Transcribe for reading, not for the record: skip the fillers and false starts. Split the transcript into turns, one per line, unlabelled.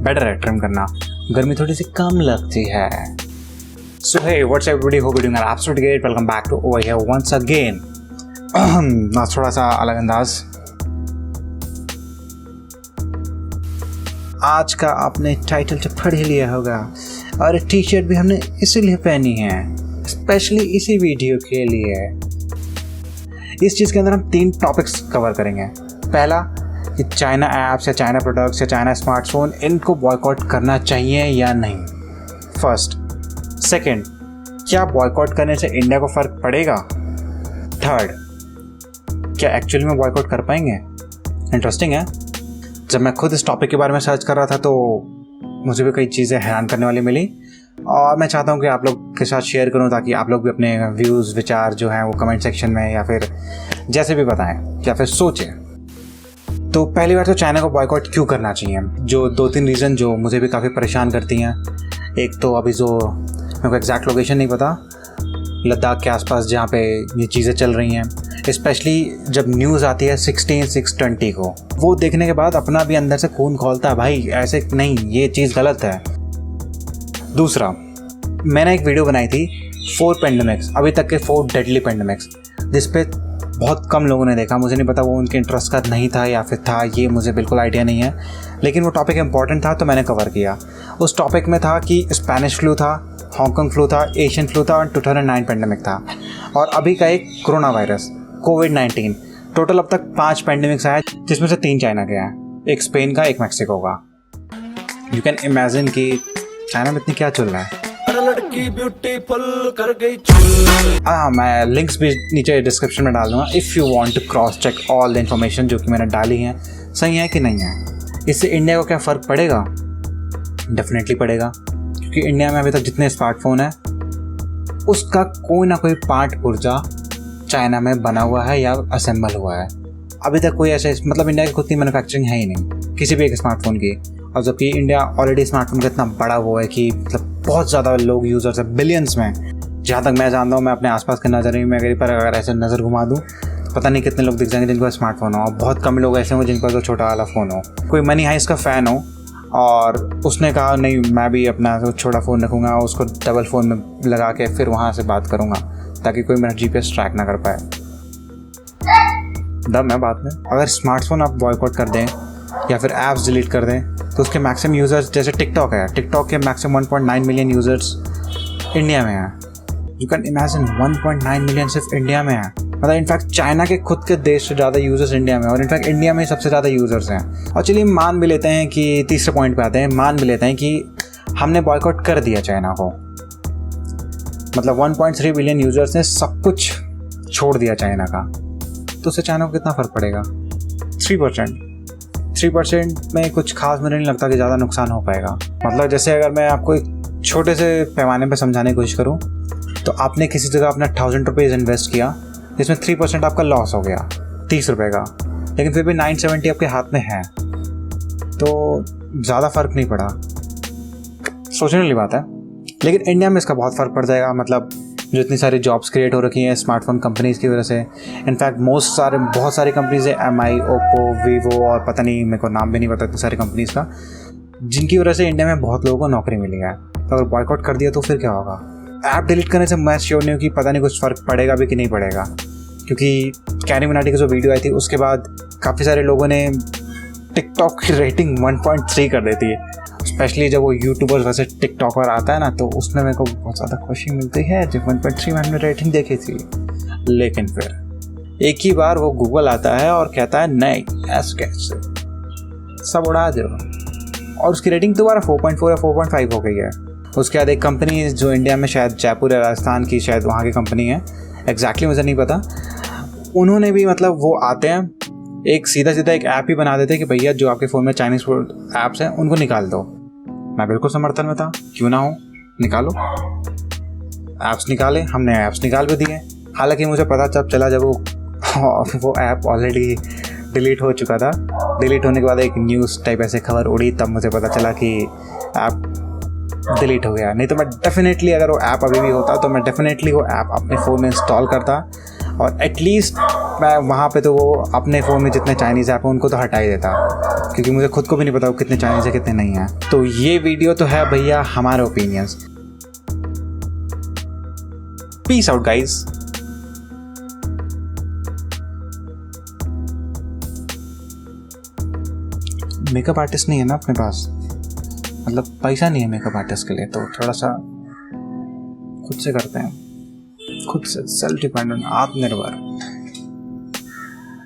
Better है trim करना, गर्मी थोड़ी सी कम लगती है। So hey what's up everybody, hope you doing absolutely great. Welcome back to over here once again. थोड़ा सा अलग अंदाज। आज का आपने टाइटल तो पढ़ ही लिया होगा और टी शर्ट भी हमने इसीलिए पहनी है, स्पेशली इसी वीडियो के लिए। इस चीज़ के अंदर हम 3 टॉपिक्स कवर करेंगे। पहला कि चाइना ऐप्स या चाइना प्रोडक्ट्स या चाइना स्मार्टफोन, इनको बॉयकॉट करना चाहिए या नहीं, फर्स्ट। सेकंड, क्या बॉयकॉट करने से इंडिया को फ़र्क पड़ेगा। थर्ड, क्या एक्चुअली में बॉयकॉट कर पाएंगे। इंटरेस्टिंग है। जब मैं खुद इस टॉपिक के बारे में सर्च कर रहा था तो मुझे भी कई चीज़ें हैरान करने वाली मिली और मैं चाहता हूँ कि आप लोग के साथ शेयर करूँ ताकि आप लोग भी अपने व्यूज़ विचार जो हैं वो कमेंट सेक्शन में या फिर जैसे भी बताएं या फिर सोचें। तो पहली बार तो चाइना को बॉयकॉट क्यों करना चाहिए, जो 2-3 रीज़न जो मुझे भी काफ़ी परेशान करती हैं। एक तो अभी जो मेरे को एग्जैक्ट लोकेशन नहीं पता, लद्दाख के आसपास जहाँ पे ये चीज़ें चल रही हैं, स्पेशली जब न्यूज़ आती है 16/6/20 को, वो देखने के बाद अपना भी अंदर से खून खौलता है, भाई ऐसे नहीं, ये चीज़ गलत है। दूसरा, मैंने एक वीडियो बनाई थी 4 पेंडेमिक्स, अभी तक के 4 डेडली पेंडेमिक्स, जिस पे बहुत कम लोगों ने देखा। मुझे नहीं पता वो उनके इंटरेस्ट का नहीं था या फिर था, ये मुझे बिल्कुल आइडिया नहीं है, लेकिन वो टॉपिक इंपॉर्टेंट था तो मैंने कवर किया। उस टॉपिक में था कि स्पेनिश फ्लू था, हांगकांग फ्लू था, एशियन फ्लू था और 2009 पेंडेमिक था, और अभी का एक कोरोना वायरस कोविड-19। टोटल अब तक 5 पेंडेमिक्स आए, जिसमें से 3 चाइना के हैं, एक स्पेन का, एक मैक्सिको का। यू कैन इमेजिन कि चाइना में इतनी क्या चल रहा है।
लड़की ब्यूटीफुल कर गई।
हाँ, मैं लिंक्स भी नीचे डिस्क्रिप्शन में डाल दूँगा if you want to cross check all the information जो कि मैंने डाली है, सही है कि नहीं है। इससे इंडिया को क्या फ़र्क पड़ेगा? डेफिनेटली पड़ेगा, क्योंकि इंडिया में अभी तक जितने स्मार्टफोन हैं उसका कोई ना कोई पार्ट पुर्जा चाइना में बना हुआ है या असेंबल हुआ है। अभी तक कोई ऐसे, मतलब इंडिया की खुद की मैन्युफैक्चरिंग है ही नहीं किसी भी एक स्मार्टफोन की, और जबकि इंडिया ऑलरेडी स्मार्टफोन का इतना बड़ा हुआ है कि मतलब बहुत ज़्यादा लोग यूज़र्स हैं, बिलियंस में। जहाँ तक मैं जानता हूँ, मैं अपने आसपास के नज़र में अगर ऐसे नज़र घुमा दूँ, पता नहीं कितने लोग दिख जाएंगे जिनको स्मार्टफोन हो, और बहुत कम लोग ऐसे हों जिनके पास तो छोटा वाला फ़ोन हो। कोई मनी हाइस्ट का फ़ैन हो और उसने कहा नहीं, मैं भी अपना छोटा फ़ोन रखूँगा, उसको डबल फ़ोन में लगा के फिर वहाँ से बात करूँगा ताकि कोई मेरा GPS ट्रैक ना कर पाए। दम है बात में। अगर स्मार्टफोन आप बॉयकॉट कर दें या फिर ऐप्स डिलीट कर दें तो उसके मैक्सिमम यूज़र्स, जैसे टिकटॉक है, टिकटॉक के मैक्सिमम 1.9 मिलियन यूज़र्स इंडिया में हैं। यू कैन इमेजिन 1.9 मिलियन सिर्फ इंडिया में है। मतलब इनफैक्ट चाइना के खुद के देश से ज़्यादा यूज़र्स इंडिया में, और इनफैक्ट इंडिया में सबसे ज़्यादा यूज़र्स हैं। और चलिए मान भी लेते हैं कि तीसरे पॉइंट पे आते हैं, मान भी लेते हैं कि हमने बॉयकॉट कर दिया चाइना को, मतलब 1.3 बिलियन यूज़र्स ने सब कुछ छोड़ दिया चाइना का, तो उससे चाइना को कितना फ़र्क पड़ेगा? 3% में कुछ खास मुझे नहीं लगता कि ज़्यादा नुकसान हो पाएगा। मतलब जैसे अगर मैं आपको एक छोटे से पैमाने पर समझाने की कोशिश करूँ तो आपने किसी जगह अपना 1000 रुपीज़ इन्वेस्ट किया, जिसमें 3% आपका लॉस हो गया 30 रुपये का, लेकिन फिर भी 970 आपके हाथ में है, तो ज़्यादा फ़र्क नहीं पड़ा। सोचने वाली बात है। लेकिन इंडिया में इसका बहुत फ़र्क पड़ जाएगा। मतलब जो इतनी सारी जॉब्स क्रिएट हो रखी हैं स्मार्टफोन कंपनीज़ की वजह से। इनफैक्ट बहुत सारी कंपनीज़ है, MI, ओप्पो, वीवो और पता नहीं, मेरे को नाम भी नहीं पता इतनी सारी कंपनीज़ का, जिनकी वजह से इंडिया में बहुत लोगों को नौकरी मिली है। तो अगर बॉयकॉट कर दिया तो फिर क्या होगा? ऐप डिलीट करने से मैं श्योर नहीं हूँ कि पता नहीं कुछ फ़र्क पड़ेगा भी कि नहीं पड़ेगा, क्योंकि कैरी मिनाटी की जो वीडियो आई थी उसके बाद काफ़ी सारे लोगों ने टिकटॉक की रेटिंग 1.3 कर देती है, स्पेशली जब वो यूट्यूबर्स वैसे टिकटॉकर आता है ना, तो उसमें मेरे को बहुत ज़्यादा खुशी मिलती है जब 1.3 मैंने रेटिंग देखी थी। लेकिन फिर एक ही बार वो गूगल आता है और कहता है नहीं, ऐसे कैसे, सब उड़ा दो, और उसकी रेटिंग दोबारा 4.4 या 4.5 हो गई है। उसके बाद एक कंपनी जो इंडिया में शायद जयपुर या राजस्थान की, शायद वहाँ की कंपनी है, एग्जैक्टली मुझे नहीं पता, उन्होंने भी मतलब वो आते हैं एक सीधा एक ऐप ही बना देते हैं कि भैया जो आपके फ़ोन में चाइनीज़ ऐप्स हैं उनको निकाल दो। मैं बिल्कुल समर्थन में था, क्यों ना हो, निकालो। ऐप्स निकाले, हमने ऐप्स निकाल भी दिए। हालांकि मुझे पता तब चला जब वो ऐप ऑलरेडी डिलीट हो चुका था। डिलीट होने के बाद एक न्यूज़ टाइप ऐसे खबर उड़ी, तब मुझे पता चला कि ऐप डिलीट हो गया। नहीं तो मैं डेफिनेटली, अगर वो ऐप अभी भी होता तो मैं डेफिनेटली वो ऐप अपने फ़ोन में इंस्टॉल करता, और एटलीस्ट मैं वहाँ पे तो वो अपने फ़ोन में जितने चाइनीज़ ऐप हैं उनको तो हटा ही देता, क्योंकि मुझे खुद को भी नहीं पता वो कितने चाइनीज है कितने नहीं है। तो ये वीडियो तो है भैया हमारे opinions. Peace out guys. Makeup artist नहीं है ना अपने पास, मतलब पैसा नहीं है मेकअप आर्टिस्ट के लिए, तो थोड़ा सा खुद से करते हैं, खुद से सेल्फ डिपेंडेंट, आत्मनिर्भर।